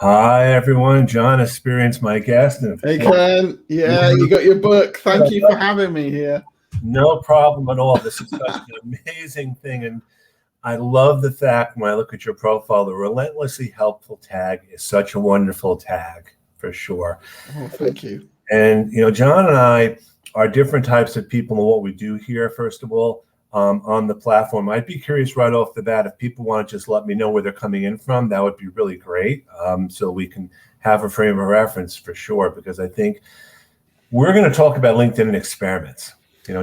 Hi, everyone. John Espirian's my guest. And Hey Ken, yeah, you got your book. Thank you for having me here. no problem at all. This is such an amazing thing. And I love the fact when I look at your profile, the relentlessly helpful tag is such a wonderful tag for sure. Oh, thank you. And, John and I are different types of people in what we do here, first of all, on the platform. I'd be curious right off the bat, if people want to just let me know where they're coming in from, that would be really great. So we can have a frame of reference for sure, because I think we're going to talk about LinkedIn experiments.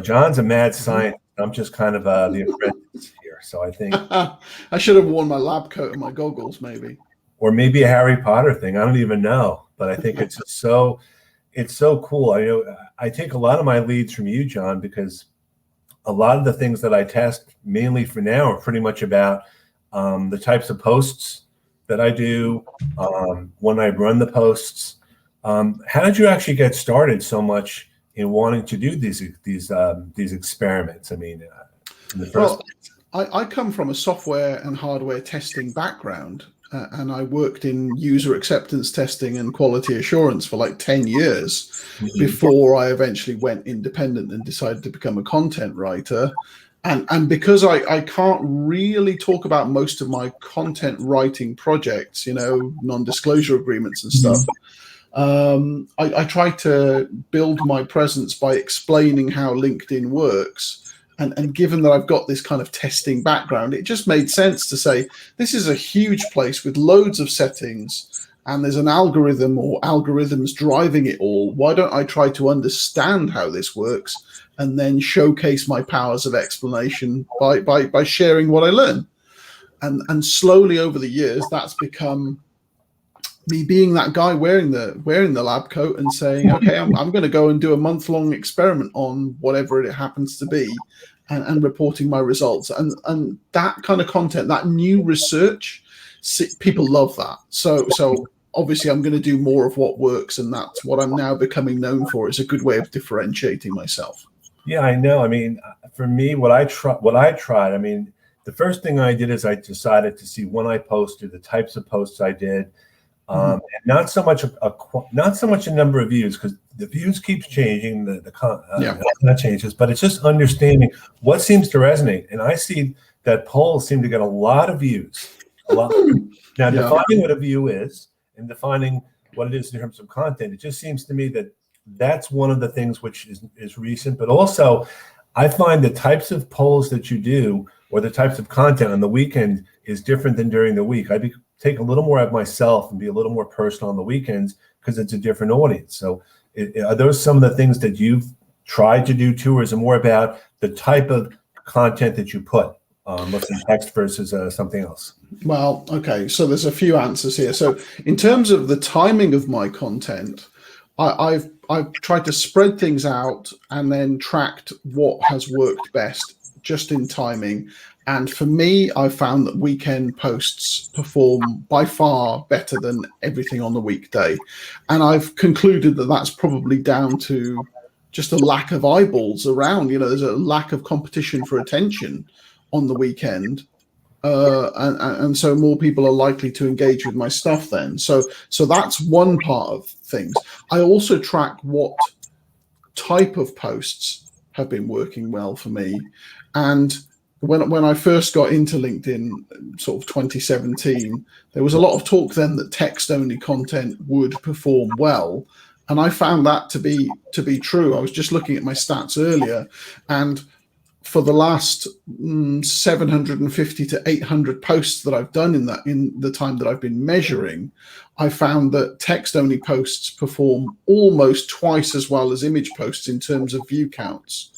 John's a mad scientist. I'm just kind of the apprentice here. So I think I should have worn my lab coat and my goggles, maybe. Or maybe a Harry Potter thing. I don't even know, but I think it's so cool. I take a lot of my leads from you, John, because a lot of the things that I test mainly for now are pretty much about the types of posts that I do, when I run the posts. How did you actually get started so much in wanting to do these experiments? I mean, in the first place. I come from a software and hardware testing background, and I worked in user acceptance testing and quality assurance for like 10 years before I eventually went independent and decided to become a content writer. And because I can't really talk about most of my content writing projects, non-disclosure agreements and stuff, I try to build my presence by explaining how LinkedIn works. And given that I've got this kind of testing background, it just made sense to say, this is a huge place with loads of settings, and there's an algorithm or algorithms driving it all. Why don't I try to understand how this works and then showcase my powers of explanation by sharing what I learn? And slowly over the years, that's become me being that guy wearing the lab coat and saying, okay, I'm going to go and do a month-long experiment on whatever it happens to be, and reporting my results. And that kind of content, that new research, people love that. So obviously I'm going to do more of what works, and that's what I'm now becoming known for. It's a good way of differentiating myself. Yeah, I know. I mean, for me, what I tried, I mean, the first thing I did is I decided to see when I posted, the types of posts I did. And not so much a number of views, because the views keeps changing, that changes, but it's just understanding what seems to resonate. And I see that polls seem to get a lot of views. Now, defining what a view is and defining what it is in terms of content, it just seems to me that that's one of the things which is recent. But also, I find the types of polls that you do or the types of content on the weekend is different than during the week. Take a little more of myself and be a little more personal on the weekends because it's a different audience. So are those some of the things that you've tried to do too, or is it more about the type of content that you put, let's say text versus something else? Well, okay, so there's a few answers here. So in terms of the timing of my content, I've tried to spread things out and then tracked what has worked best just in timing. And for me, I found that weekend posts perform by far better than everything on the weekday. And I've concluded that that's probably down to just a lack of eyeballs around. There's a lack of competition for attention on the weekend. And so more people are likely to engage with my stuff then. So that's one part of things. I also track what type of posts have been working well for me. And when I first got into LinkedIn, sort of 2017, there was a lot of talk then that text-only content would perform well, and I found that to be true. I was just looking at my stats earlier, and for the last 750 to 800 posts that I've done in the time that I've been measuring, I found that text-only posts perform almost twice as well as image posts in terms of view counts.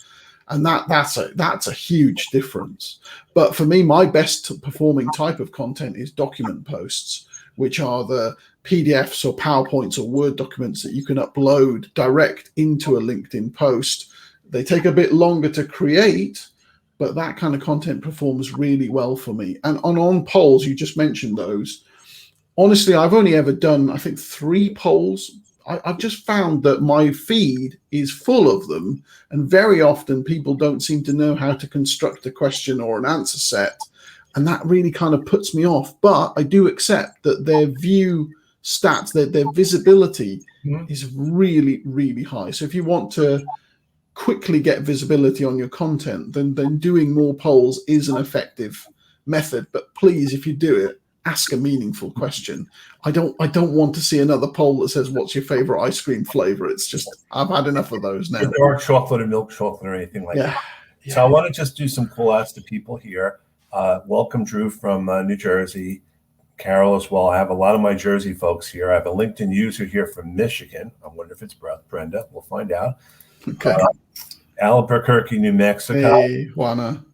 And that's a huge difference. But for me, my best performing type of content is document posts, which are the PDFs or PowerPoints or Word documents that you can upload direct into a LinkedIn post. They take a bit longer to create, but that kind of content performs really well for me. And on polls, you just mentioned those. Honestly, I've only ever done, I think, 3 polls. I've just found that my feed is full of them, and very often people don't seem to know how to construct a question or an answer set, and that really kind of puts me off. But I do accept that their view stats, their visibility Mhm. is really, really high. So if you want to quickly get visibility on your content, then doing more polls is an effective method. But please, if you do it, ask a meaningful question. I don't want to see another poll that says, what's your favorite ice cream flavor? It's just, I've had enough of those now. There aren't chocolate or milk chocolate or anything like that. Yeah. So I want to just do some call outs to people here. Welcome, Drew, from New Jersey. Carol as well. I have a lot of my Jersey folks here. I have a LinkedIn user here from Michigan. I wonder if it's Brenda. We'll find out. Okay. Albuquerque, New Mexico. Hey, Juana.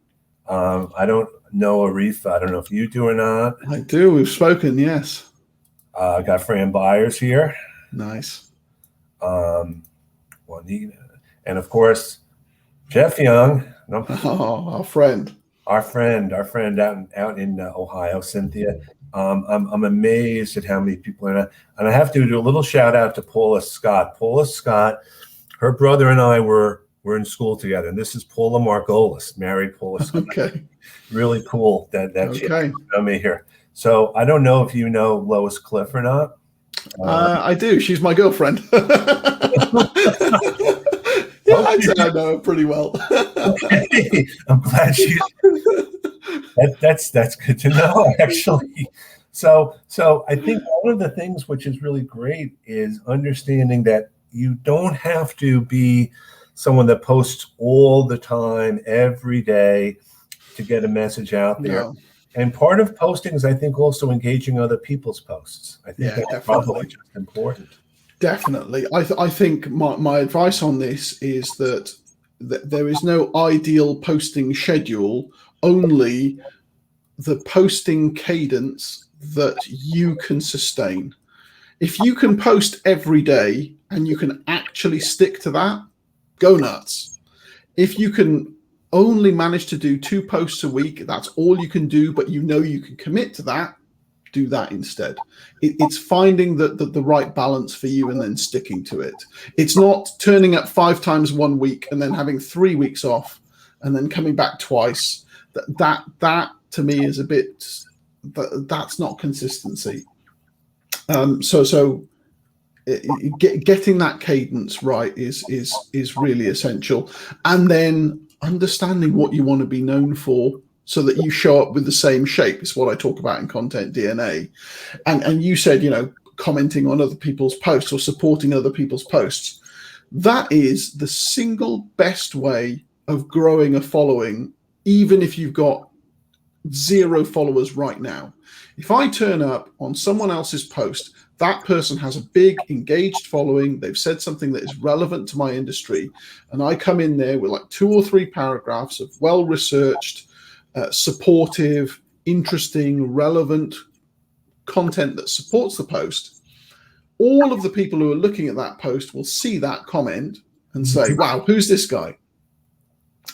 I don't know Aretha. I don't know if you do or not. I do. We've spoken, yes. I got Fran Byers here. Nice. Juanita. And of course, Jeff Young. Oh, our friend. Our friend out in Ohio, Cynthia. I'm amazed at how many people are in. And I have to do a little shout out to Paula Scott. Paula Scott, her brother and I were in school together. And this is Paula Margolis, married Paula Scott. Okay. Really cool that okay. She know me here. So I don't know if you know Lois Cliff or not. I do. She's my girlfriend. Yeah, I'd say I know her pretty well. Okay. I'm glad she's. That's good to know, actually. So I think one of the things which is really great is understanding that you don't have to be someone that posts all the time, every day, to get a message out there. No. And part of posting is, I think, also engaging other people's posts. I think that's probably just important. Definitely. I think my advice on this is that there is no ideal posting schedule, only the posting cadence that you can sustain. If you can post every day and you can actually stick to that, go nuts. If you can only manage to do 2 posts a week, that's all you can do, but you know you can commit to that, do that instead. It's finding the right balance for you and then sticking to it. It's not turning up 5 times one week and then having 3 weeks off and then coming back twice. That to me is a bit, that's not consistency. So getting that cadence right is really essential. And then understanding what you want to be known for, so that you show up with the same shape. Is what I talk about in Content DNA. And you said, commenting on other people's posts or supporting other people's posts. That is the single best way of growing a following, even if you've got 0 followers right now. If I turn up on someone else's post, that person has a big engaged following, they've said something that is relevant to my industry, and I come in there with like 2 or 3 paragraphs of well-researched, supportive, interesting, relevant content that supports the post, all of the people who are looking at that post will see that comment and say, wow, who's this guy?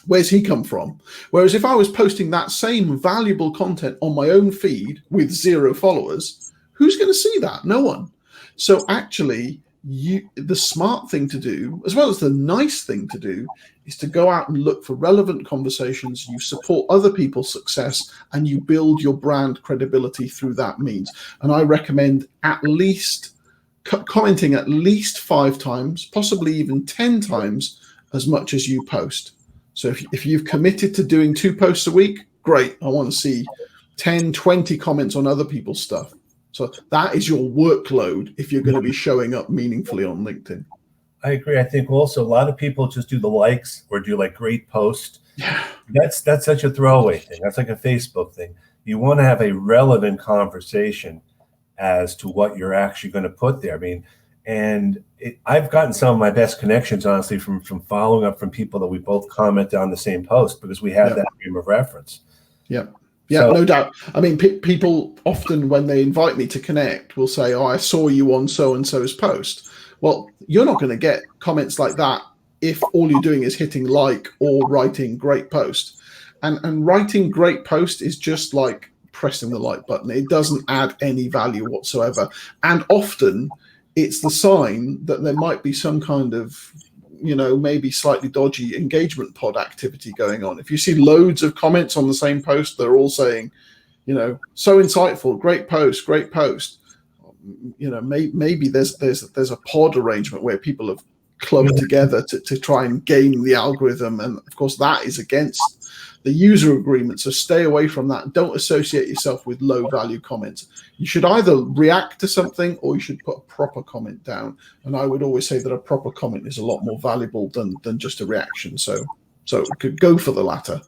Where's he come from? Whereas if I was posting that same valuable content on my own feed with 0 followers, who's going to see that? No one. So actually, the smart thing to do, as well as the nice thing to do, is to go out and look for relevant conversations. You support other people's success and you build your brand credibility through that means. And I recommend at least commenting at least 5 times, possibly even 10 times as much as you post. So if you've committed to doing 2 posts a week, great. I want to see 10, 20 comments on other people's stuff. So that is your workload if you're going to be showing up meaningfully on LinkedIn. I agree. I think also a lot of people just do the likes or do like great post. Yeah. That's such a throwaway thing. That's like a Facebook thing. You want to have a relevant conversation as to what you're actually going to put there. I mean, I've gotten some of my best connections, honestly, from following up from people that we both commented on the same post because we have that frame of reference. Yeah. Yeah, no doubt. I mean, people often, when they invite me to connect, will say, oh, I saw you on so-and-so's post. Well, you're not going to get comments like that if all you're doing is hitting like or writing great post. And writing great post is just like pressing the like button. It doesn't add any value whatsoever. And often it's the sign that there might be some kind of, maybe slightly dodgy engagement pod activity going on. If you see loads of comments on the same post, they're all saying, so insightful, great post, maybe there's a pod arrangement where people have clubbed together to try and game the algorithm, and of course that is against the user agreement. So stay away from that. Don't associate yourself with low value comments. You should either react to something or you should put a proper comment down. And I would always say that a proper comment is a lot more valuable than just a reaction. So could go for the latter.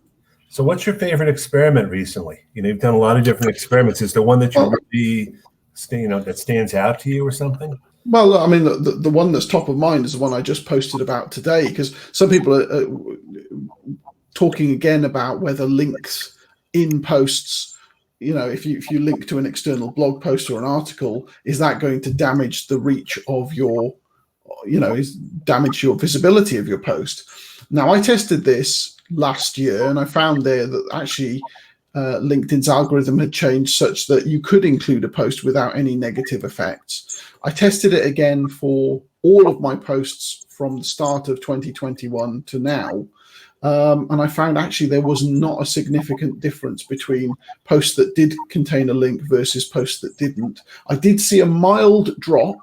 So what's your favorite experiment recently? You've done a lot of different experiments. Is there one that you really, that stands out to you or something? Well, I mean, the one that's top of mind is the one I just posted about today, because some people are talking again about whether links in posts, if you link to an external blog post or an article, is that going to damage the reach of your, damage your visibility of your post? Now, I tested this last year and I found there that actually LinkedIn's algorithm had changed such that you could include a post without any negative effects. I tested it again for all of my posts from the start of 2021 to now. And I found actually there was not a significant difference between posts that did contain a link versus posts that didn't. I did see a mild drop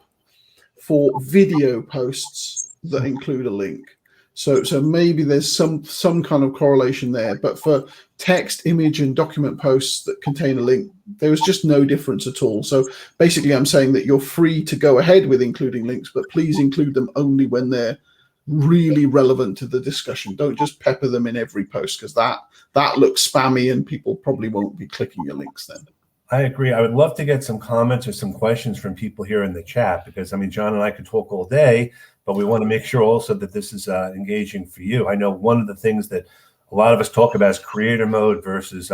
for video posts that include a link. So maybe there's some kind of correlation there. But for text, image, and document posts that contain a link, there was just no difference at all. So basically, I'm saying that you're free to go ahead with including links, but please include them only when they're really relevant to the discussion. Don't just pepper them in every post, because that looks spammy and people probably won't be clicking your links then. I agree. I would love to get some comments or some questions from people here in the chat, because John and I could talk all day, but we want to make sure also that this is engaging for you. I know one of the things that a lot of us talk about is creator mode versus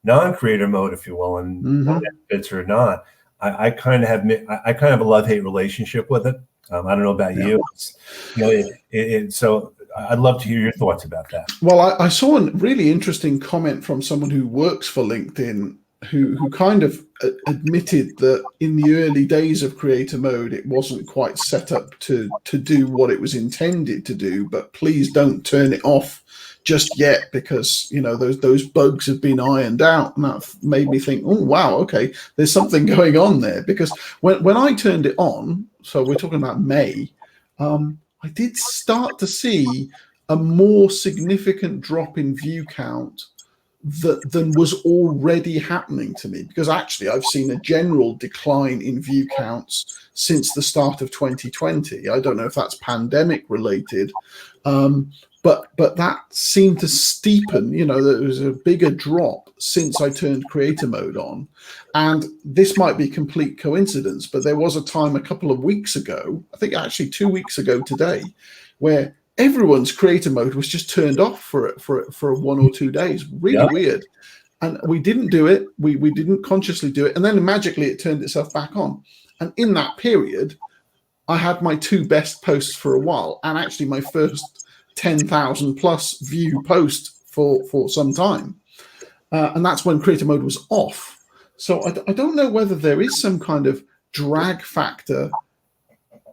non-creator mode, if you will, and benefits or not. I kind of have a love-hate relationship with it. I don't know about you. So I'd love to hear your thoughts about that. Well, I saw a really interesting comment from someone who works for LinkedIn who kind of admitted that in the early days of creator mode, it wasn't quite set up to do what it was intended to do, but please don't turn it off just yet, because those bugs have been ironed out. And that made me think, oh wow, okay, there's something going on there. Because when I turned it on, so we're talking about May, I did start to see a more significant drop in view count than was already happening to me, because actually I've seen a general decline in view counts since the start of 2020. I don't know if that's pandemic related, but that seemed to steepen. There was a bigger drop since I turned creator mode on. And this might be complete coincidence, but there was a time a couple of weeks ago, I think actually 2 weeks ago today, where everyone's creator mode was just turned off for 1 or 2 days. Really weird. And we didn't do it. We didn't consciously do it. And then magically it turned itself back on. And in that period, I had my 2 best posts for a while, and actually my first 10,000 plus view post for some time. And that's when creator mode was off. So I don't know whether there is some kind of drag factor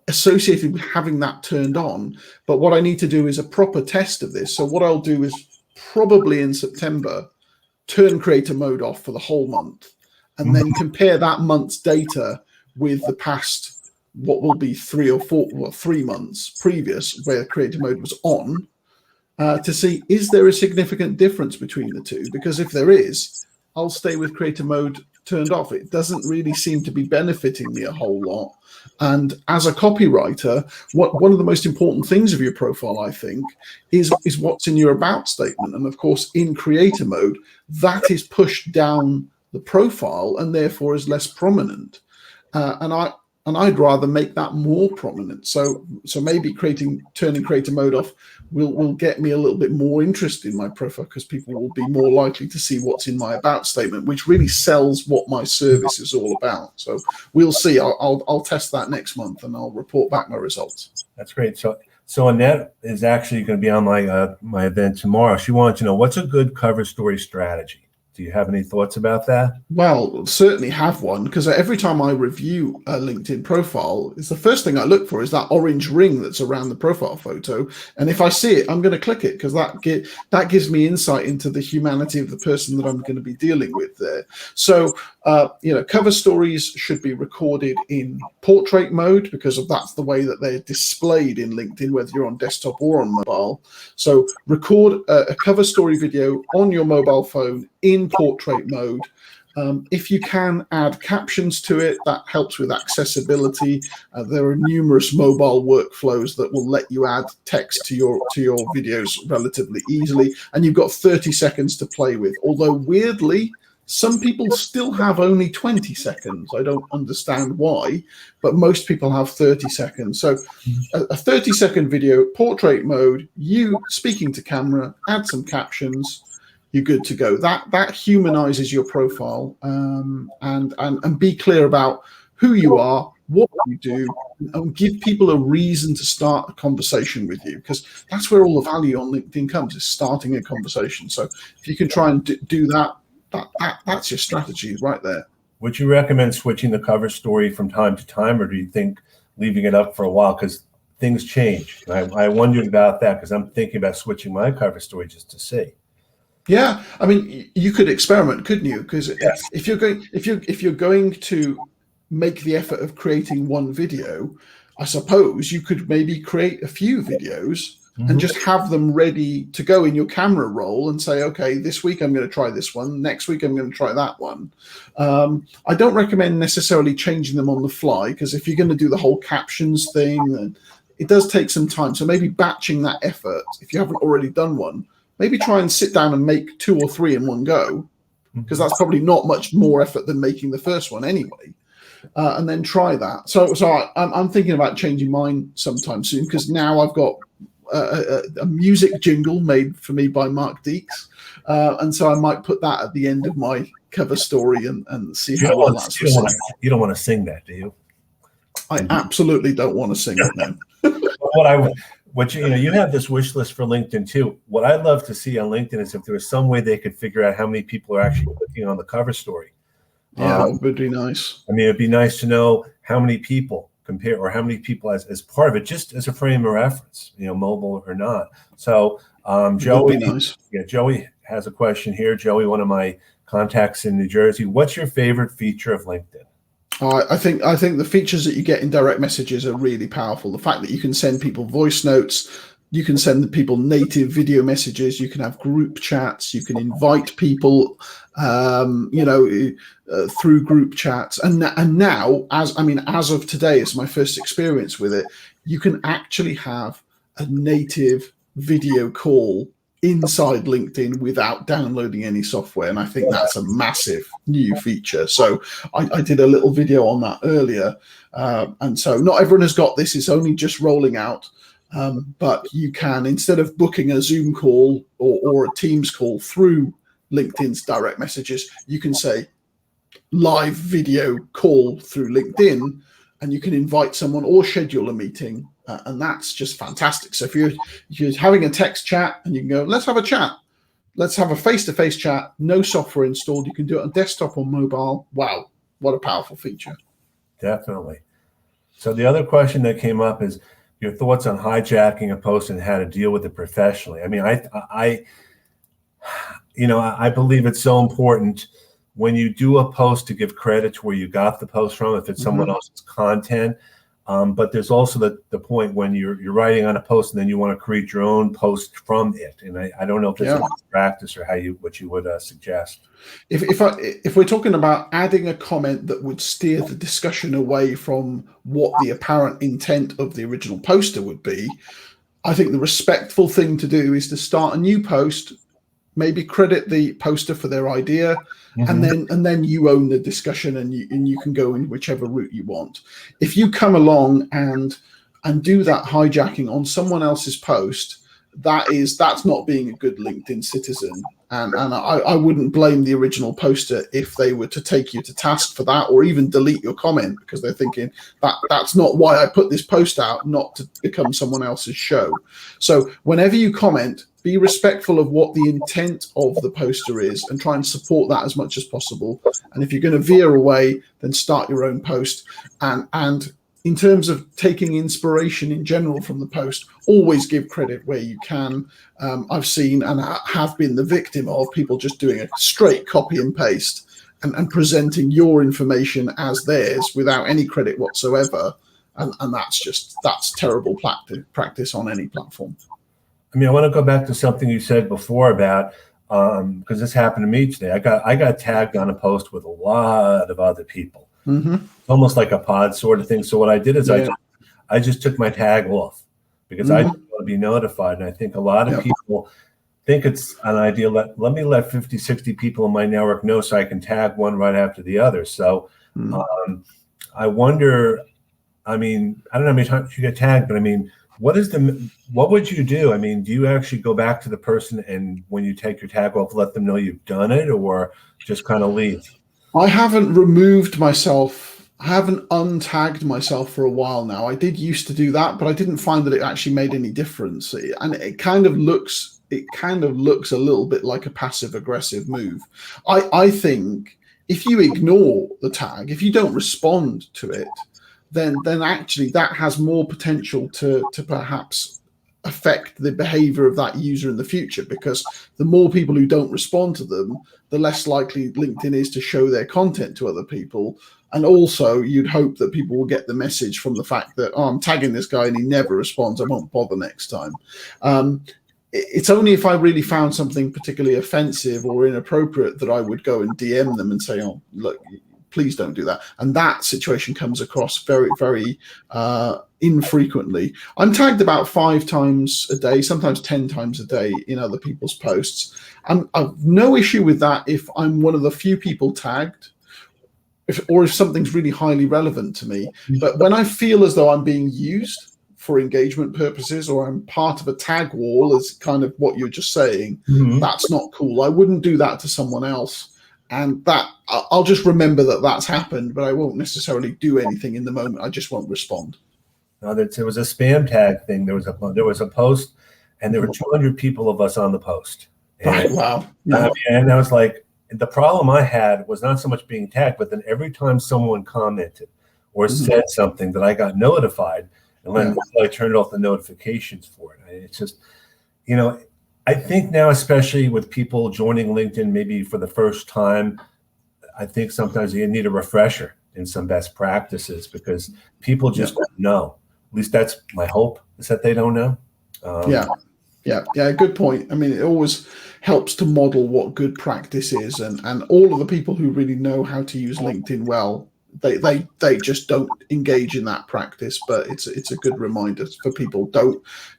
associated with having that turned on, but what I need to do is a proper test of this. So what I'll do is probably in September turn creator mode off for the whole month, and then compare that month's data with the past, what will be 3 months previous where creator mode was on, to see, is there a significant difference between the two? Because if there is, I'll stay with creator mode turned off. It doesn't really seem to be benefiting me a whole lot. And as a copywriter, one of the most important things of your profile, I think, is what's in your about statement. And of course, in creator mode, that is pushed down the profile and therefore is less prominent. And I'd rather make that more prominent. So maybe turning creator mode off will get me a little bit more interest in my profile, because people will be more likely to see what's in my about statement, which really sells what my service is all about. So we'll see. I'll test that next month and I'll report back my results. That's great. So Annette is actually going to be on my event tomorrow. She wanted to know, what's a good cover story strategy? Do you have any thoughts about that? Well, certainly have one, because every time I review a LinkedIn profile, it's the first thing I look for is that orange ring that's around the profile photo. And if I see it, I'm going to click it, because that gives me insight into the humanity of the person that I'm going to be dealing with there. So, cover stories should be recorded in portrait mode, because that's the way that they're displayed in LinkedIn, whether you're on desktop or on mobile. So record a cover story video on your mobile phone in portrait mode. If you can add captions to it, that helps with accessibility. There are numerous mobile workflows that will let you add text to your videos relatively easily, and you've got 30 seconds to play with. Although weirdly, some people still have only 20 seconds. I don't understand why, but most people have 30 seconds. So a 30-second video, portrait mode, you speaking to camera, add some captions, you're good to go. That humanizes your profile, and be clear about who you are, what you do, and give people a reason to start a conversation with you, because that's where all the value on LinkedIn comes, is starting a conversation. So if you can try and do that, that's your strategy right there. Would you recommend switching the cover story from time to time, or do you think leaving it up for a while, because things change? I wondered about that, because I'm thinking about switching my cover story just to see. Yeah, I mean, you could experiment, couldn't you? Because if you're going to make the effort of creating one video, I suppose you could maybe create a few videos and just have them ready to go in your camera roll and say, okay, this week I'm going to try this one, next week I'm going to try that one. I don't recommend necessarily changing them on the fly, because if you're going to do the whole captions thing, it does take some time. So maybe batching that effort, if you haven't already done one, maybe try and sit down and make 2 or 3 in one go, because that's probably not much more effort than making the first one anyway. And then try that. So I'm thinking about changing mine sometime soon, because now I've got a music jingle made for me by Mark Deeks, and so I might put that at the end of my cover story and see how well that's received. You don't want to sing that, do you? I absolutely don't want to sing it now. You have this wish list for LinkedIn too. What I'd love to see on LinkedIn is if there was some way they could figure out how many people are actually clicking on the cover story. Yeah, that would be nice. I mean, it'd be nice to know how many people compare, or how many people as part of it, just as a frame of reference, mobile or not. So Joey, nice. Joey has a question here. Joey, one of my contacts in New Jersey. What's your favorite feature of LinkedIn? I think the features that you get in direct messages are really powerful. The fact that you can send people voice notes, you can send people native video messages, you can have group chats, you can invite people, through group chats, and now, as of today, it's my first experience with it. You can actually have a native video call inside LinkedIn without downloading any software, and I think that's a massive new feature. So I did a little video on that earlier, and so not everyone has got this. It's only just rolling out, but you can, instead of booking a Zoom call or a Teams call through LinkedIn's direct messages, you can say live video call through LinkedIn, and you can invite someone or schedule a meeting. And that's just fantastic. So if you're having a text chat and you can go, let's have a chat, let's have a face-to-face chat, no software installed, you can do it on desktop or mobile. Wow, what a powerful feature. Definitely. So the other question that came up is your thoughts on hijacking a post and how to deal with it professionally. I mean, I believe it's so important when you do a post to give credit to where you got the post from, if it's someone else's content. But there's also the point when you're writing on a post and then you want to create your own post from it. And I don't know if there's a practice or what you would suggest. If we're talking about adding a comment that would steer the discussion away from what the apparent intent of the original poster would be, I think the respectful thing to do is to start a new post, maybe credit the poster for their idea, and then you own the discussion, and you can go in whichever route you want. If you come along and do that hijacking on someone else's post, that's not being a good LinkedIn citizen. And I wouldn't blame the original poster if they were to take you to task for that, or even delete your comment, because they're thinking that's not why I put this post out, not to become someone else's show. So whenever you comment, be respectful of what the intent of the poster is and try and support that as much as possible. And if you're going to veer away, then start your own post. And in terms of taking inspiration in general from the post, always give credit where you can. I've seen and have been the victim of people just doing a straight copy and paste and presenting your information as theirs without any credit whatsoever. And that's terrible practice on any platform. I mean, I want to go back to something you said before about, because this happened to me today. I got tagged on a post with a lot of other people. Mm-hmm. Almost like a pod sort of thing. So what I did is I just took my tag off because I didn't want to be notified. And I think a lot of people think it's an idea. Let me let 50, 60 people in my network know so I can tag one right after the other. So I wonder, I mean, I don't know how many times you get tagged, but I mean, what would you do? I mean, do you actually go back to the person and when you take your tag off, let them know you've done it, or just kind of leave? I haven't removed myself. I haven't untagged myself for a while now. I did used to do that, but I didn't find that it actually made any difference. And it kind of looks a little bit like a passive aggressive move. I think if you ignore the tag, if you don't respond to it, then actually that has more potential to perhaps affect the behavior of that user in the future, because the more people who don't respond to them, the less likely LinkedIn is to show their content to other people. And also you'd hope that people will get the message from the fact that, oh, I'm tagging this guy and he never responds, I won't bother next time. It's only if I really found something particularly offensive or inappropriate that I would go and DM them and say, oh, look, please don't do that. And that situation comes across very, very infrequently. I'm tagged about 5 times a day, sometimes 10 times a day in other people's posts. And I've no issue with that if I'm one of the few people tagged, or if something's really highly relevant to me. But when I feel as though I'm being used for engagement purposes, or I'm part of a tag wall, as kind of what you're just saying, that's not cool. I wouldn't do that to someone else. And that I'll just remember that that's happened, but I won't necessarily do anything in the moment. I just won't respond. No, there was a spam tag thing. There was a post, and there were 200 people of us on the post. Right. Wow. Yeah. And I was like, the problem I had was not so much being tagged, but then every time someone commented or said something that I got notified, and then I turned off the notifications for it. It's just, you know, I think now, especially with people joining LinkedIn maybe for the first time, I think sometimes you need a refresher in some best practices, because people just don't know. At least that's my hope, is that they don't know. Yeah, good point. I mean, it always helps to model what good practice is, and all of the people who really know how to use LinkedIn well, they just don't engage in that practice. But it's a good reminder for people.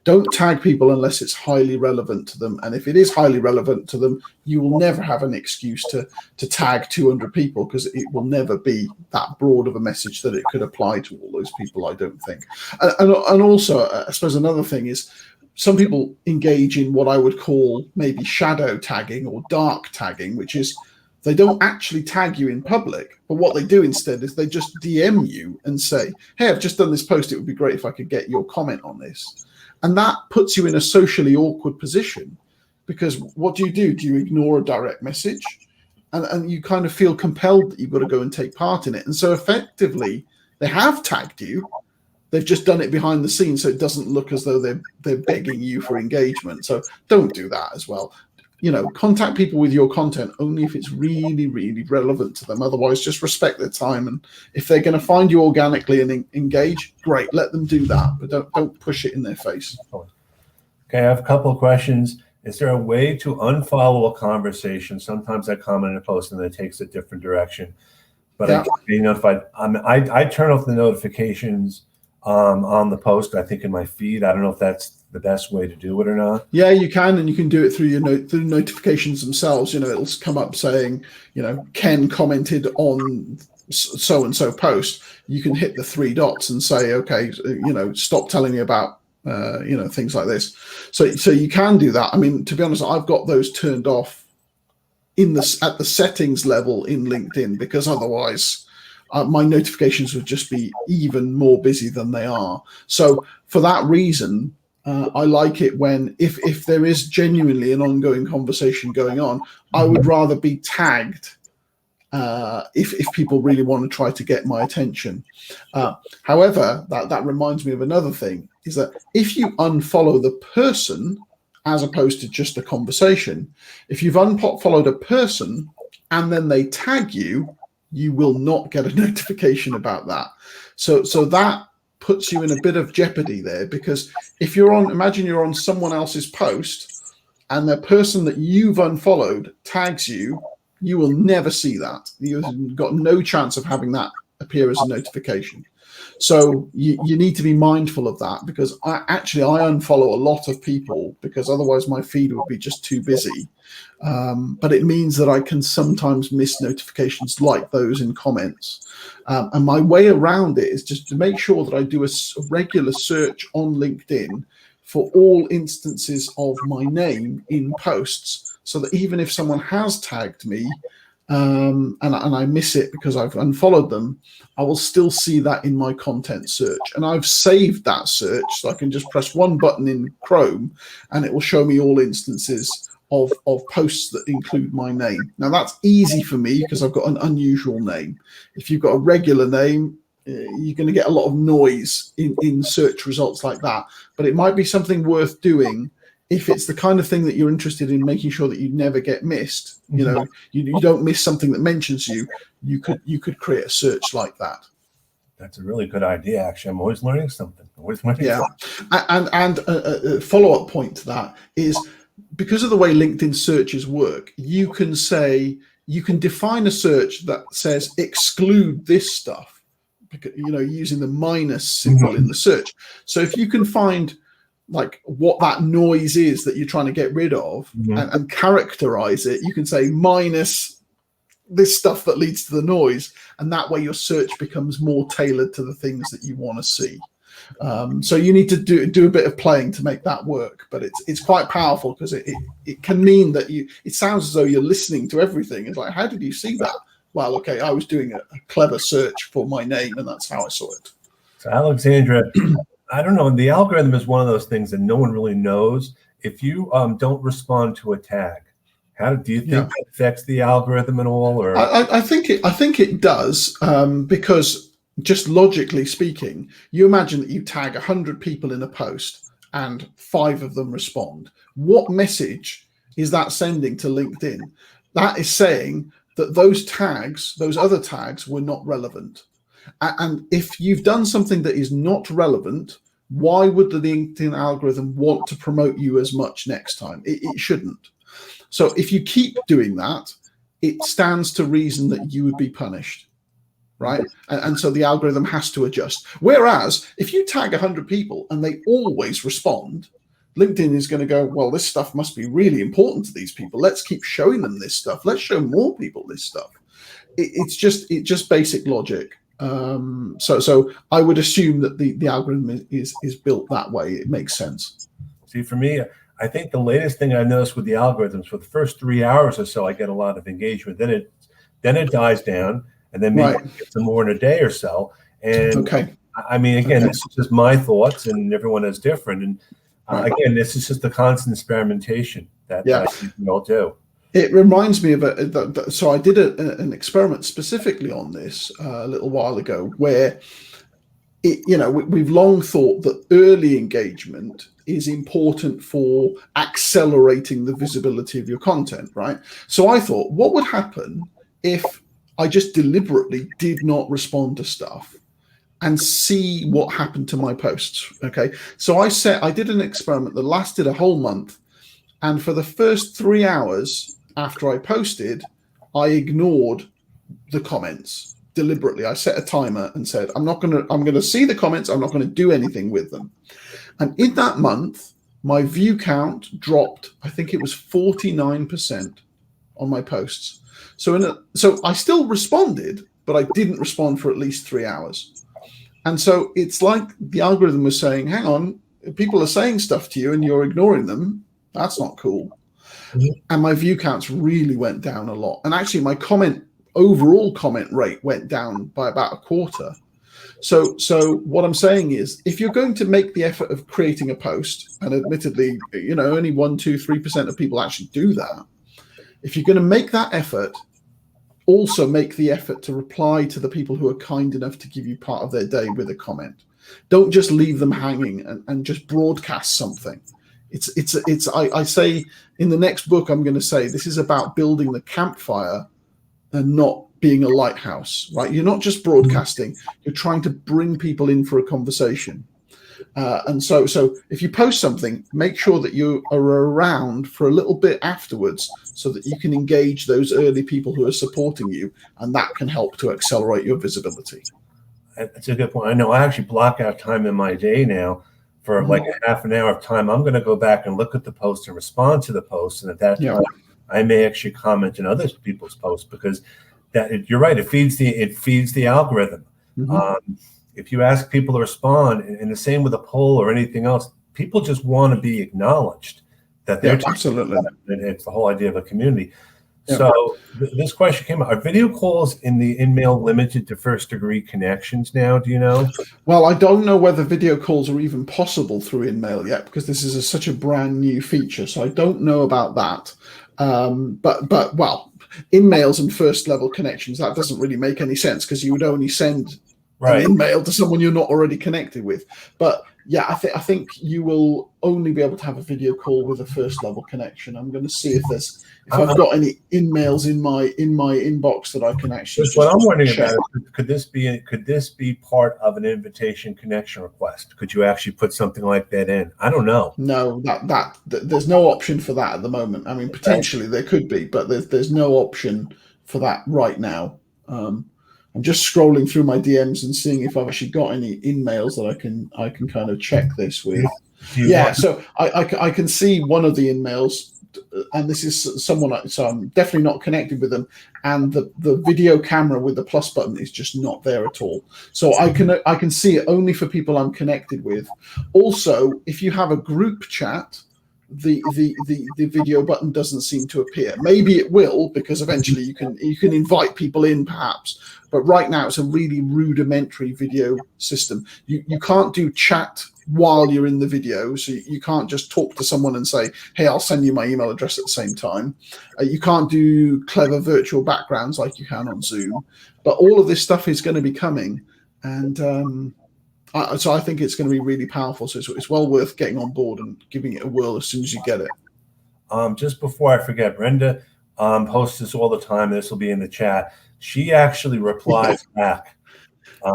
Don't tag people unless it's highly relevant to them. And if it is highly relevant to them, you will never have an excuse to tag 200 people, because it will never be that broad of a message that it could apply to all those people, I don't think. And also, I suppose another thing is, some people engage in what I would call maybe shadow tagging or dark tagging, which is they don't actually tag you in public, but what they do instead is they just DM you and say, hey, I've just done this post. It would be great if I could get your comment on this. And that puts you in a socially awkward position, because what do? Do you ignore a direct message? And you kind of feel compelled that you've got to go and take part in it. And so effectively, they have tagged you. They've just done it behind the scenes, so it doesn't look as though they're begging you for engagement. So don't do that as well. You know, contact people with your content only if it's really, really relevant to them. Otherwise, just respect their time. And if they're going to find you organically and engage, great, let them do that. But don't push it in their face. Okay, I have a couple of questions. Is there a way to unfollow a conversation? Sometimes I comment in a post and it takes a different direction. But I can't be notified. I turn off the notifications on the post, I think, in my feed. I don't know if that's the best way to do it or not. Yeah, you can, and you can do it through through notifications themselves. You know, it'll come up saying, you know, Ken commented on so and so post. You can hit the 3 dots and say, okay, you know, stop telling me about you know, things like this. So you can do that. I mean, to be honest, I've got those turned off at the settings level in LinkedIn, because otherwise my notifications would just be even more busy than they are. So for that reason, I like it when, if there is genuinely an ongoing conversation going on, I would rather be tagged if people really want to try to get my attention. However, that reminds me of another thing, is that if you unfollow the person as opposed to just a conversation, if you've unfollowed a person and then they tag you, you will not get a notification about that. So that puts you in a bit of jeopardy there, because if you're on, imagine you're on someone else's post and the person that you've unfollowed tags you, you will never see that. You've got no chance of having that appear as a notification. So you need to be mindful of that, because I unfollow a lot of people because otherwise my feed would be just too busy. But it means that I can sometimes miss notifications like those in comments. And my way around it is just to make sure that I do a regular search on LinkedIn for all instances of my name in posts, so that even if someone has tagged me and I miss it because I've unfollowed them, I will still see that in my content search. And I've saved that search, so I can just press one button in Chrome and it will show me all instances of posts that include my name. Now that's easy for me because I've got an unusual name. If you've got a regular name, you're going to get a lot of noise in search results like that. But it might be something worth doing if it's the kind of thing that you're interested in, making sure that you never get missed. You know, you don't miss something that mentions you. You could create a search like that. That's a really good idea. Actually, I'm always learning something. Yeah, and a follow-up point to that is, because of the way LinkedIn searches work, you can define a search that says exclude this stuff, because, you know, using the minus symbol in the search. So if you can find like what that noise is that you're trying to get rid of and characterize it, you can say minus this stuff that leads to the noise, and that way your search becomes more tailored to the things that you want to see. So you need to do a bit of playing to make that work, but it's quite powerful, because it can mean that it sounds as though you're listening to everything. It's like, how did you see that? Well, okay, I was doing a clever search for my name, and that's how I saw it. So Alexandra, I don't know. The algorithm is one of those things that no one really knows. If you don't respond to a tag, do you think it affects the algorithm at all? Or I think it does, because just logically speaking, you imagine that you tag 100 people in a post and 5 of them respond. What message is that sending to LinkedIn? That is saying that those other tags were not relevant. And if you've done something that is not relevant, why would the LinkedIn algorithm want to promote you as much next time? It shouldn't. So if you keep doing that, it stands to reason that you would be punished, right? And so the algorithm has to adjust. Whereas if you tag 100 people and they always respond, LinkedIn is going to go, well, this stuff must be really important to these people. Let's keep showing them this stuff. Let's show more people this stuff. It's just basic logic. So I would assume that the algorithm is built that way. It makes sense. See, for me, I think the latest thing I noticed with the algorithms, for the first 3 hours or so, I get a lot of engagement. Then it dies down, and then maybe I get some more in a day or so. And I mean, again, this is just my thoughts, and everyone is different. And again, this is just the constant experimentation that I think we all do. It reminds me of so I did an experiment specifically on this a little while ago, where we've long thought that early engagement is important for accelerating the visibility of your content, right? So I thought, what would happen if I just deliberately did not respond to stuff and see what happened to my posts? Okay, so I did an experiment that lasted a whole month, and for the first 3 hours after I posted, I ignored the comments deliberately. I set a timer and said, I'm going to see the comments. I'm not going to do anything with them. And in that month, my view count dropped. I think it was 49% on my posts. So I still responded, but I didn't respond for at least 3 hours. And so it's like the algorithm was saying, hang on, people are saying stuff to you and you're ignoring them. That's not cool. And my view counts really went down a lot. And actually my overall comment rate went down by about a quarter. So what I'm saying is, if you're going to make the effort of creating a post, and admittedly, only 1, 2, 3% of people actually do that. If you're going to make that effort, also make the effort to reply to the people who are kind enough to give you part of their day with a comment. Don't just leave them hanging and just broadcast something. I say in the next book, I'm going to say this is about building the campfire and not being a lighthouse, right? You're not just broadcasting, you're trying to bring people in for a conversation. And so if you post something, make sure that you are around for a little bit afterwards so that you can engage those early people who are supporting you, and that can help to accelerate your visibility. That's a good point. I know I actually block out time in my day now for like a half an hour of time. I'm going to go back and look at the post and respond to the post. And at that time, I may actually comment on other people's posts, because you're right. It feeds the algorithm. If you ask people to respond, and the same with a poll or anything else, people just want to be acknowledged that they're absolutely. It's the whole idea of a community. Yeah. So this question came up: are video calls in the InMail limited to first-degree connections now? Do you know? Well, I don't know whether video calls are even possible through InMail yet, because this is such a brand new feature. So I don't know about that. But InMails and first-level connections, that doesn't really make any sense, because you would only send an InMail to someone you're not already connected with. But yeah, I think you will only be able to have a video call with a first-level connection. I'm going to see if I've got any InMails in my inbox that I can actually. What I'm wondering about is, could this be part of an invitation connection request? Could you actually put something like that in? I don't know. No, there's no option for that at the moment. I mean, potentially there could be, but there's no option for that right now. I'm just scrolling through my DMs and seeing if I've actually got any InMails that I can kind of check this with. Yeah, so I can see one of the InMails, and this is someone, so I'm definitely not connected with them, and the video camera with the plus button is just not there at all. So I can see it only for people I'm connected with. Also, if you have a group chat, the video button doesn't seem to appear. Maybe it will, because eventually you can invite people in perhaps, but right now it's a really rudimentary video system. You can't do chat while you're in the video, so you can't just talk to someone and say, hey, I'll send you my email address at the same time. You can't do clever virtual backgrounds like you can on Zoom, but all of this stuff is going to be coming, and so I think it's going to be really powerful. So it's well worth getting on board and giving it a whirl as soon as you get it. Just before I forget, Brenda posts this all the time. This will be in the chat. She actually replies back.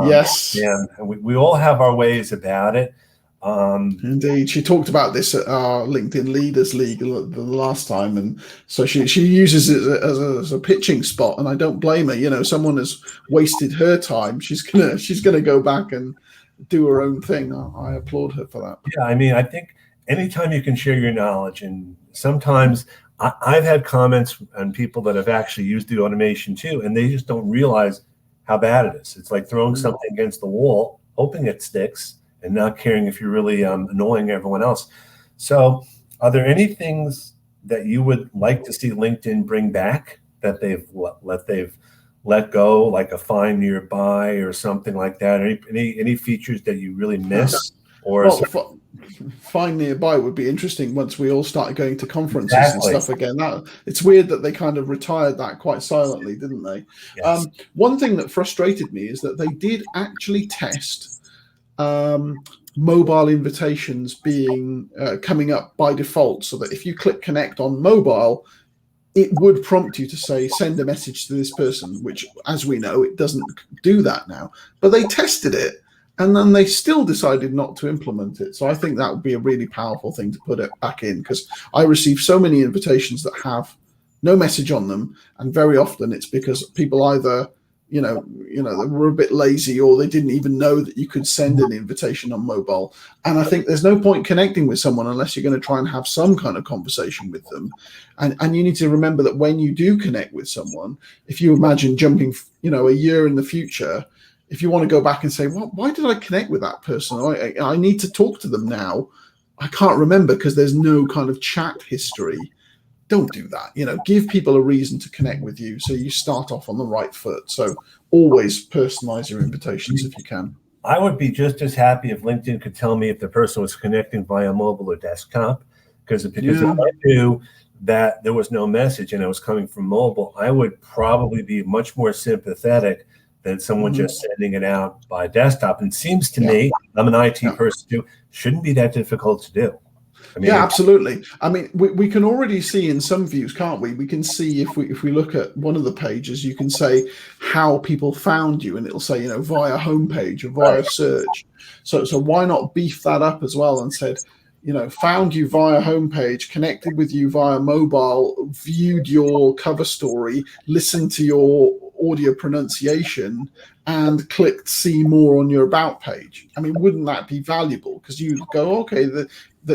Yes. Yeah, and we all have our ways about it. Indeed, she talked about this at our LinkedIn Leaders League the last time, and so she uses it as a pitching spot, and I don't blame her. Someone has wasted her time. She's gonna go back and do her own thing. I applaud her for that. Yeah, I mean, I think anytime you can share your knowledge, and sometimes I've had comments on people that have actually used the automation too, and they just don't realize how bad it is. It's like throwing something against the wall, hoping it sticks, and not caring if you're really annoying everyone else. So are there any things that you would like to see LinkedIn bring back that they've let go, like a find nearby or something like that? Any features that you really miss? Or find nearby would be interesting once we all started going to conferences and stuff again. It's weird that they kind of retired that quite silently, didn't they? Yes. One thing that frustrated me is that they did actually test mobile invitations being coming up by default, so that if you click connect on mobile, it would prompt you to say send a message to this person, which, as we know, it doesn't do that now. But they tested it, and then they still decided not to implement it. So I think that would be a really powerful thing to put it back in, because I receive so many invitations that have no message on them, and very often it's because people either they were a bit lazy, or they didn't even know that you could send an invitation on mobile. And I think there's no point connecting with someone unless you're going to try and have some kind of conversation with them. And you need to remember that when you do connect with someone, if you imagine jumping, a year in the future, if you want to go back and say, well, why did I connect with that person? I need to talk to them now. I can't remember because there's no kind of chat history. Don't do that. Give people a reason to connect with you, so you start off on the right foot. So always personalize your invitations if you can. I would be just as happy if LinkedIn could tell me if the person was connecting via mobile or desktop, because if Yeah. I knew that there was no message and it was coming from mobile, I would probably be much more sympathetic than someone Mhm. just sending it out by desktop. And it seems to Yeah. me, I'm an IT Yeah. person too, shouldn't be that difficult to do. I mean, Yeah, absolutely. I mean, we can already see in some views, can't we? We can see if we look at one of the pages, you can say how people found you, and it'll say, via homepage or right. via search. So why not beef that up as well and said, found you via homepage, connected with you via mobile, viewed your cover story, listened to your audio pronunciation, and clicked see more on your about page. I mean, wouldn't that be valuable? Because you go, okay, that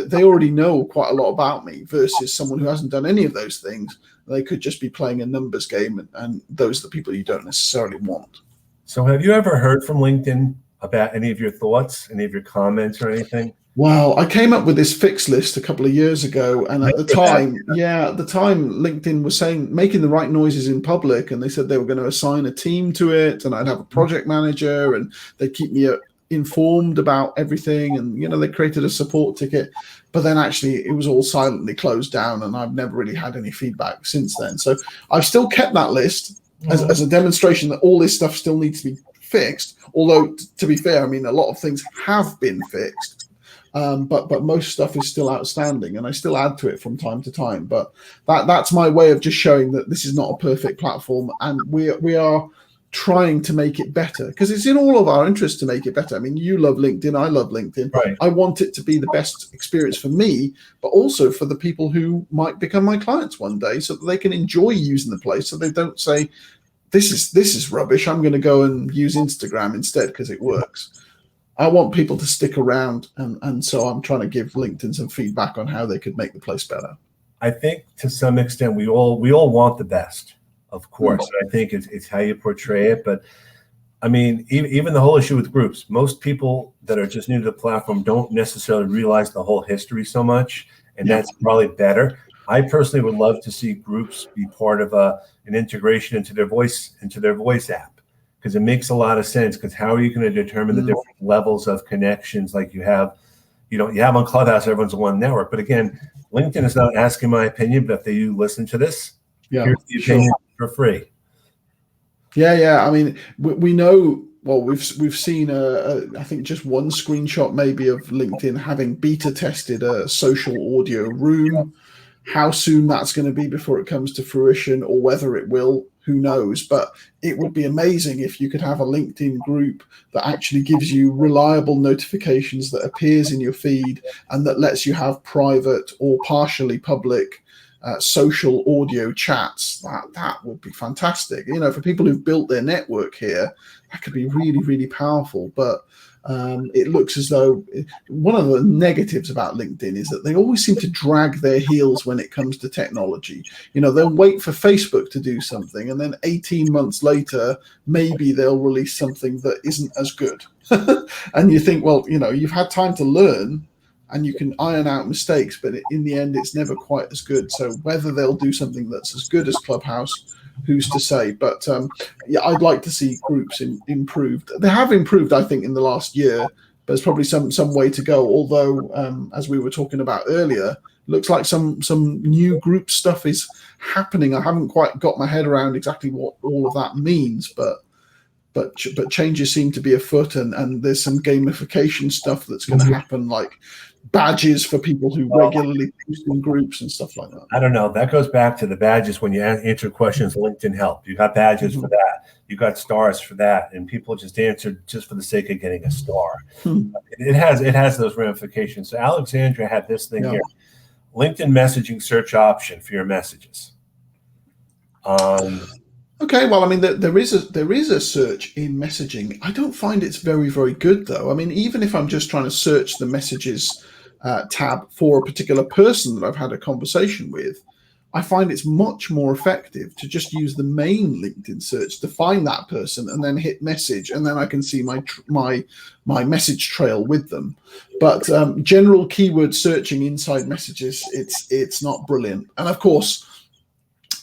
they already know quite a lot about me versus someone who hasn't done any of those things. They could just be playing a numbers game, and those are the people you don't necessarily want. So have you ever heard from LinkedIn about any of your thoughts, any of your comments or anything? Well, I came up with this fixed list a couple of years ago, and at the time, LinkedIn was making the right noises in public, and they said they were going to assign a team to it, and I'd have a project manager, and they'd keep me informed about everything, and they created a support ticket. But then actually, it was all silently closed down, and I've never really had any feedback since then. So I've still kept that list as a demonstration that all this stuff still needs to be fixed. Although, to be fair, I mean, a lot of things have been fixed. But most stuff is still outstanding, and I still add to it from time to time. But that's my way of just showing that this is not a perfect platform, and we are trying to make it better, because it's in all of our interests to make it better. I mean, you love LinkedIn, I love LinkedIn. Right. I want it to be the best experience for me, but also for the people who might become my clients one day, so that they can enjoy using the place, so they don't say, this is rubbish, I'm going to go and use Instagram instead because it works. I want people to stick around, and so I'm trying to give LinkedIn some feedback on how they could make the place better. I think to some extent we all want the best, of course. I think it's how you portray it. But I mean, even the whole issue with groups, most people that are just new to the platform don't necessarily realize the whole history so much, and that's probably better. I personally would love to see groups be part of an integration into their voice app, because it makes a lot of sense. Because how are you going to determine the different levels of connections like you have on Clubhouse, everyone's on one network. But again, LinkedIn is not asking my opinion, but if they do listen to this, here's the opinion for free. Yeah. I mean, we know. Well, we've seen I think just one screenshot maybe of LinkedIn having beta tested a social audio room. How soon that's going to be before it comes to fruition, or whether it will, who knows? But it would be amazing if you could have a LinkedIn group that actually gives you reliable notifications that appears in your feed, and that lets you have private or partially public social audio chats. That would be fantastic. For people who've built their network here, that could be really, really powerful. But it looks as though one of the negatives about LinkedIn is that they always seem to drag their heels when it comes to technology. They'll wait for Facebook to do something, and then 18 months later, maybe they'll release something that isn't as good. And you think, well, you've had time to learn, and you can iron out mistakes, but in the end, it's never quite as good. So whether they'll do something that's as good as Clubhouse, who's to say? But I'd like to see groups improved. They have improved, I think, in the last year, but there's probably some way to go. Although, as we were talking about earlier, looks like some new group stuff is happening. I haven't quite got my head around exactly what all of that means, but changes seem to be afoot, and there's some gamification stuff that's going to happen, like badges for people who regularly post in groups and stuff like that. I don't know. That goes back to the badges when you answer questions. LinkedIn Help. You got badges for that. You got stars for that, and people just answered just for the sake of getting a star. It has those ramifications. So Alexandra had this thing here: LinkedIn messaging search option for your messages. Okay, well, I mean, there is a search in messaging. I don't find it's very, very good, though. I mean, even if I'm just trying to search the messages tab for a particular person that I've had a conversation with, I find it's much more effective to just use the main LinkedIn search to find that person and then hit message, and then I can see my message trail with them. But general keyword searching inside messages, it's not brilliant. And of course,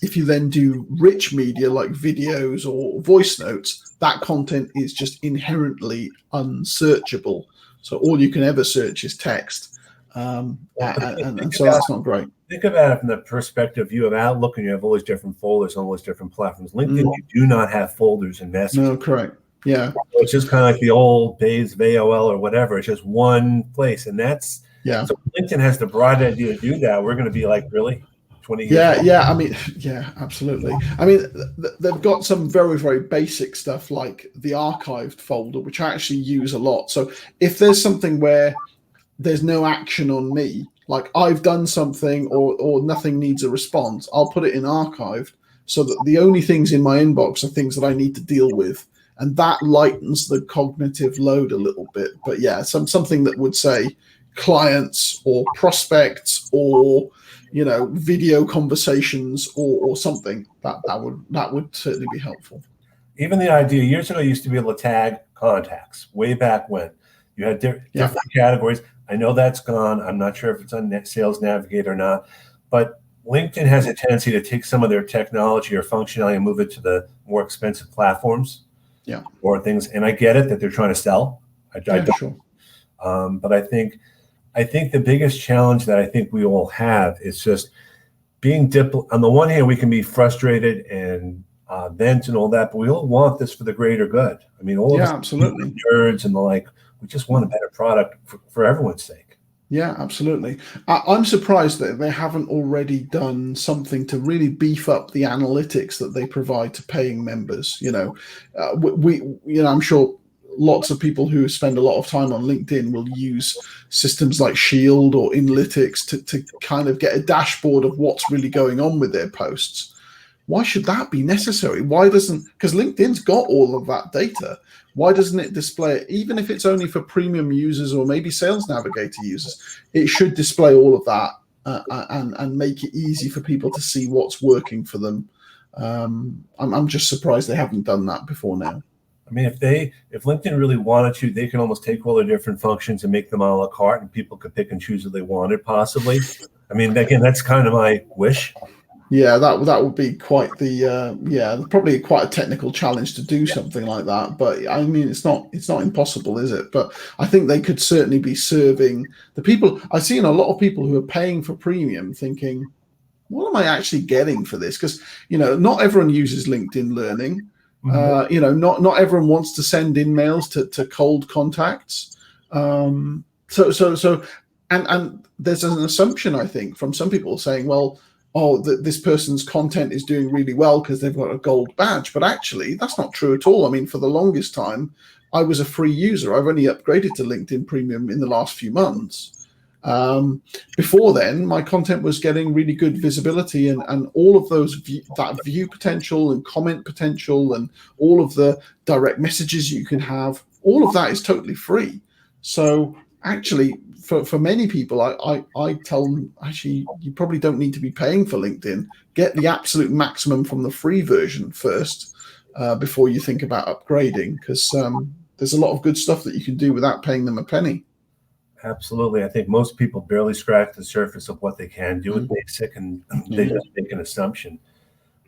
if you then do rich media like videos or voice notes, that content is just inherently unsearchable. So all you can ever search is text. And so that's not great. Think about it from the perspective you have Outlook and you have all these different folders on all these different platforms. LinkedIn, you do not have folders and messages. No, correct. Yeah. It's just kind of like the old days of AOL or whatever. It's just one place. And that's, so LinkedIn has the bright idea to do that. We're going to be like, really? 20 years? Yeah. I mean, yeah, absolutely. I mean, they've got some very, very basic stuff like the archived folder, which I actually use a lot. So if there's something where there's no action on me, like I've done something or nothing needs a response, I'll put it in archived so that the only things in my inbox are things that I need to deal with. And that lightens the cognitive load a little bit. But yeah, something that would say clients or prospects or, you know, video conversations or something, that would certainly be helpful. Even the idea, years ago, you used to be able to tag contacts way back when. You had different categories. I know that's gone. I'm not sure if it's on Sales Navigator or not, but LinkedIn has a tendency to take some of their technology or functionality and move it to the more expensive platforms, or things. And I get it that they're trying to sell. Sure. But I think the biggest challenge that I think we all have is just being on the one hand, we can be frustrated and vent and all that, but we all want this for the greater good. I mean, all of us absolutely. nerds and the like. We just want a better product for everyone's sake. Yeah, absolutely. I'm surprised that they haven't already done something to really beef up the analytics that they provide to paying members. You know, I'm sure lots of people who spend a lot of time on LinkedIn will use systems like Shield or Inlytics to kind of get a dashboard of what's really going on with their posts. Why should that be necessary? Because LinkedIn's got all of that data. Why doesn't it display it, even if it's only for premium users or maybe Sales Navigator users? It should display all of that and make it easy for people to see what's working for them. I'm just surprised they haven't done that before now. I mean, if LinkedIn really wanted to, they could almost take all the different functions and make them a la carte, and people could pick and choose what they wanted, possibly. I mean, again, that's kind of my wish. Yeah, that would be quite the probably quite a technical challenge to do something like that. But I mean, it's not impossible, is it? But I think they could certainly be serving the people. I've seen a lot of people who are paying for premium thinking, what am I actually getting for this? Because, you know, not everyone uses LinkedIn Learning. You know, not everyone wants to send emails to cold contacts. And there's an assumption, I think, from some people saying, well, this person's content is doing really well because they've got a gold badge. But actually, that's not true at all. I mean, for the longest time, I was a free user. I've only upgraded to LinkedIn Premium in the last few months. Before then, my content was getting really good visibility and all of those view potential and comment potential and all of the direct messages you can have, all of that is totally free. So actually, for many people, I tell them, actually, you probably don't need to be paying for LinkedIn. Get the absolute maximum from the free version first before you think about upgrading, because there's a lot of good stuff that you can do without paying them a penny. Absolutely. I think most people barely scratch the surface of what they can do with basic, and they just make an assumption.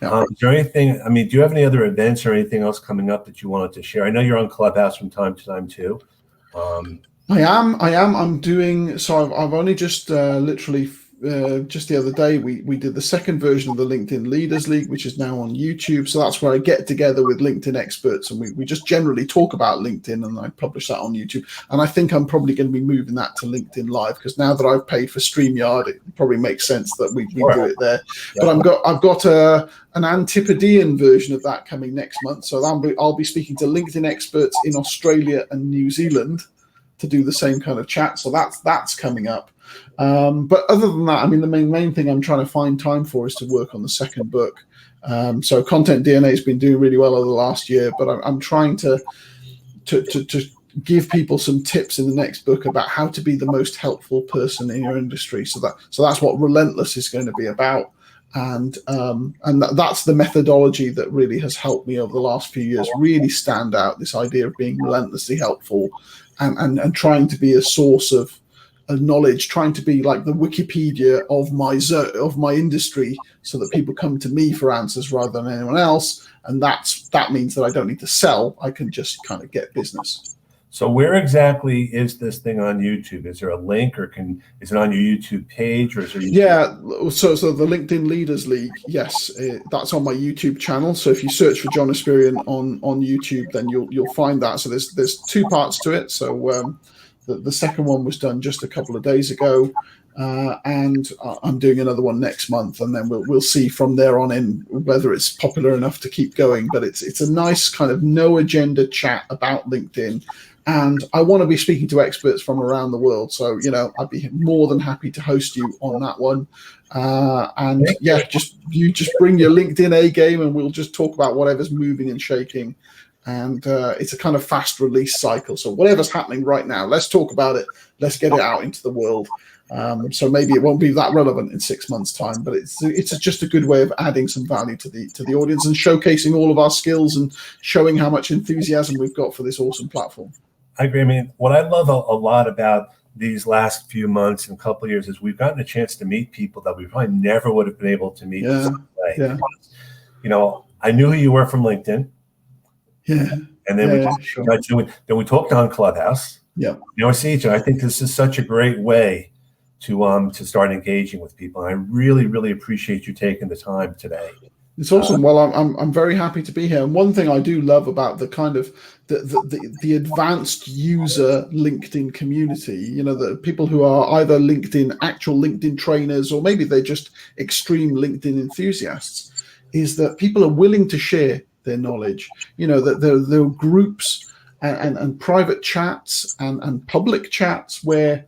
Is there anything, I mean, do you have any other events or anything else coming up that you wanted to share? I know you're on Clubhouse from time to time too. I am. I'm doing, so I've only just literally just the other day, we did the second version of the LinkedIn Leaders League, which is now on YouTube. So that's where I get together with LinkedIn experts and we just generally talk about LinkedIn, and I publish that on YouTube. And I think I'm probably going to be moving that to LinkedIn Live, because now that I've paid for StreamYard, it probably makes sense that we do it there. Yeah. But I've got an Antipodean version of that coming next month. So I'll be speaking to LinkedIn experts in Australia and New Zealand to do the same kind of chat. So that's coming up. But other than that, I mean, the main thing I'm trying to find time for is to work on the second book. So Content DNA has been doing really well over the last year, but I'm trying to give people some tips in the next book about how to be the most helpful person in your industry. So that's what Relentless is going to be about. And that's the methodology that really has helped me over the last few years really stand out, this idea of being relentlessly helpful and trying to be a source of knowledge, trying to be like the Wikipedia of my industry, so that people come to me for answers rather than anyone else. And that means that I don't need to sell. I can just kind of get business. So where exactly is this thing on YouTube? Is there a link, or is it on your YouTube page, or is there? Yeah, so the LinkedIn Leaders League, yes, that's on my YouTube channel. So if you search for John Espirian on YouTube, then you'll find that. So there's two parts to it. So the second one was done just a couple of days ago, and I'm doing another one next month, and then we'll see from there on in whether it's popular enough to keep going. But it's a nice kind of no agenda chat about LinkedIn. And I want to be speaking to experts from around the world. So, I'd be more than happy to host you on that one. And yeah, just bring your LinkedIn A game, and we'll just talk about whatever's moving and shaking. And it's a kind of fast release cycle. So whatever's happening right now, let's talk about it. Let's get it out into the world. So maybe it won't be that relevant in 6 months' time, but it's just a good way of adding some value to the audience and showcasing all of our skills and showing how much enthusiasm we've got for this awesome platform. I agree. I mean, what I love a lot about these last few months and couple of years is we've gotten a chance to meet people that we probably never would have been able to meet. Yeah. I knew who you were from LinkedIn. Yeah. And then we talked on Clubhouse. Yeah. I see each other. I think this is such a great way to start engaging with people. And I really, really appreciate you taking the time today. It's awesome. Well, I'm very happy to be here. And one thing I do love about the kind of the advanced user LinkedIn community, the people who are either actual LinkedIn trainers, or maybe they're just extreme LinkedIn enthusiasts, is that people are willing to share their knowledge. That there are groups and private chats and public chats where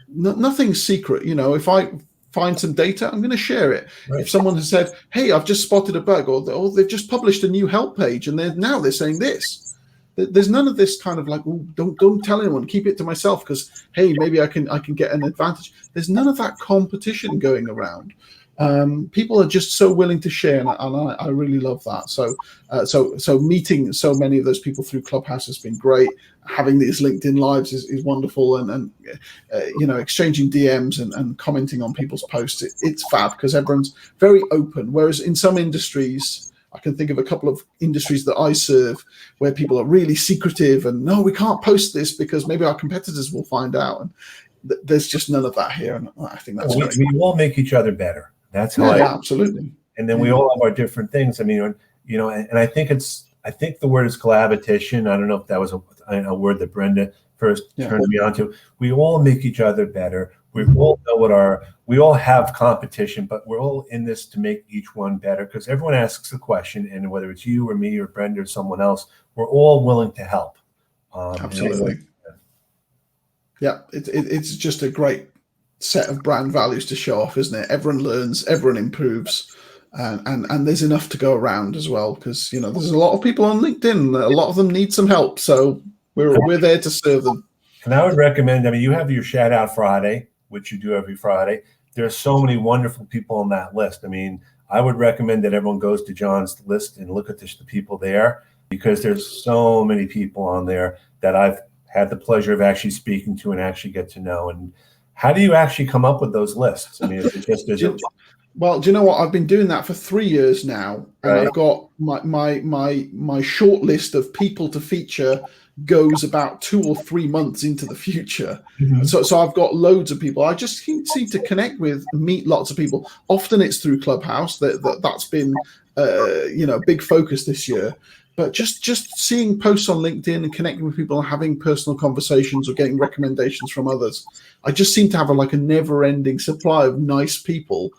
nothing's secret. If I find some data, I'm going to share it. Right. If someone has said, hey, I've just spotted a bug, or they've just published a new help page, and they're saying this. There's none of this kind of like, don't tell anyone, keep it to myself, because hey, maybe I can get an advantage. There's none of that competition going around. People are just so willing to share, and I really love that. So meeting so many of those people through Clubhouse has been great. Having these LinkedIn lives is wonderful, and exchanging DMs and commenting on people's posts, it's fab, because everyone's very open. Whereas in some industries, I can think of a couple of industries that I serve where people are really secretive and no, we can't post this because maybe our competitors will find out. And there's just none of that here, and I think that's great. We all make each other better. That's how absolutely. And then we all have our different things. I mean, and I think the word is collaboration. I don't know if that was a word that Brenda first turned me on to. We all make each other better. We all know we all have competition, but we're all in this to make each one better, because everyone asks a question, and whether it's you or me or Brenda or someone else, we're all willing to help. Absolutely. Yeah, it's just a great set of brand values to show off, isn't it? Everyone learns, everyone improves, and there's enough to go around as well, because there's a lot of people on LinkedIn. A lot of them need some help, so we're there to serve them. And I would recommend, you have your Shout Out Friday, which you do every Friday. There are so many wonderful people on that list. I would recommend that everyone goes to John's list and look at the people there, because there's so many people on there that I've had the pleasure of actually speaking to and actually get to know. And how do you actually come up with those lists? Is it just Well, do you know what? I've been doing that for 3 years now, and I've got my short list of people to feature goes about 2 or 3 months into the future. Mm-hmm. So I've got loads of people. I just seem to connect with, meet lots of people. Often it's through Clubhouse. That's been a big focus this year. But just seeing posts on LinkedIn and connecting with people and having personal conversations or getting recommendations from others, I just seem to have a never-ending supply of nice people.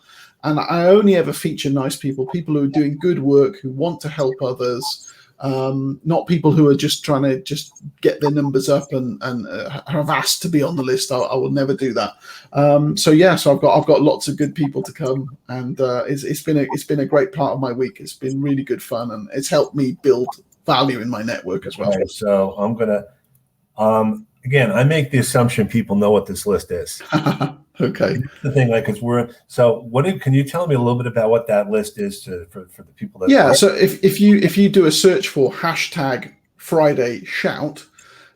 And I only ever feature nice people who are doing good work, who want to help others, not people who are just trying to just get their numbers up and have asked to be on the list. I will never do that. So I've got lots of good people to come, and it's been a great part of my week. It's been really good fun, and it's helped me build value in my network as well. Right, so I'm gonna again, I make the assumption people know what this list is. Okay. The thing, can you tell me a little bit about what that list is for the people that? Yeah. So if you do a search for #Friday Shout,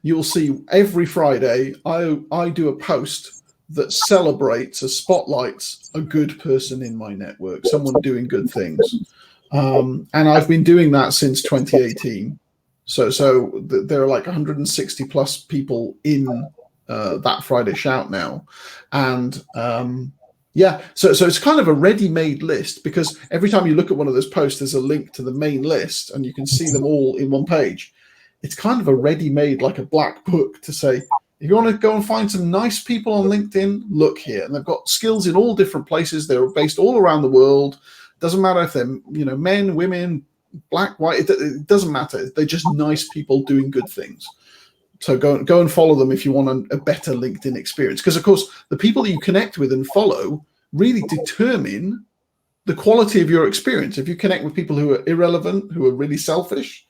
you'll see every Friday I do a post that celebrates or spotlights a good person in my network, someone doing good things. And I've been doing that since 2018. So there are like 160 plus people in that Friday Shout now. And yeah, so it's kind of a ready-made list, because every time you look at one of those posts, there's a link to the main list and you can see them all in one page. It's kind of a ready-made, like a black book, to say, if you want to go and find some nice people on LinkedIn, look here. And they've got skills in all different places. They're based all around the world. Doesn't matter if they're, men, women, black, white. It doesn't matter. They're just nice people doing good things. So go and follow them if you want a better LinkedIn experience. Because, of course, the people that you connect with and follow really determine the quality of your experience. If you connect with people who are irrelevant, who are really selfish,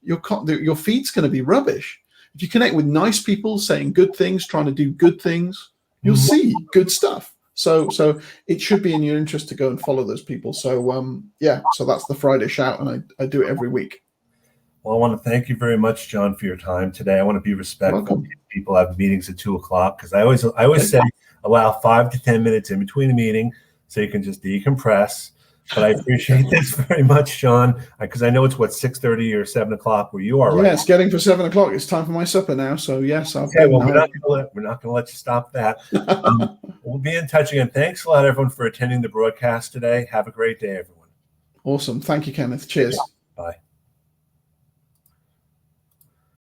your feed's going to be rubbish. If you connect with nice people saying good things, trying to do good things, you'll see good stuff. So it should be in your interest to go and follow those people. So so that's the Friday Shout, and I do it every week. Well, I want to thank you very much, John, for your time today. I want to be respectful. People have meetings at 2:00 because I always say allow 5 to 10 minutes in between the meeting so you can just decompress. But I appreciate this very much, John, because I know it's 6:30 or 7:00 where you are, right? Yeah, it's getting for 7:00. It's time for my supper now. So yes, okay. Well, we're not going to let you stop that. We'll be in touch again. Thanks a lot, everyone, for attending the broadcast today. Have a great day, everyone. Awesome. Thank you, Kenneth. Cheers. Bye.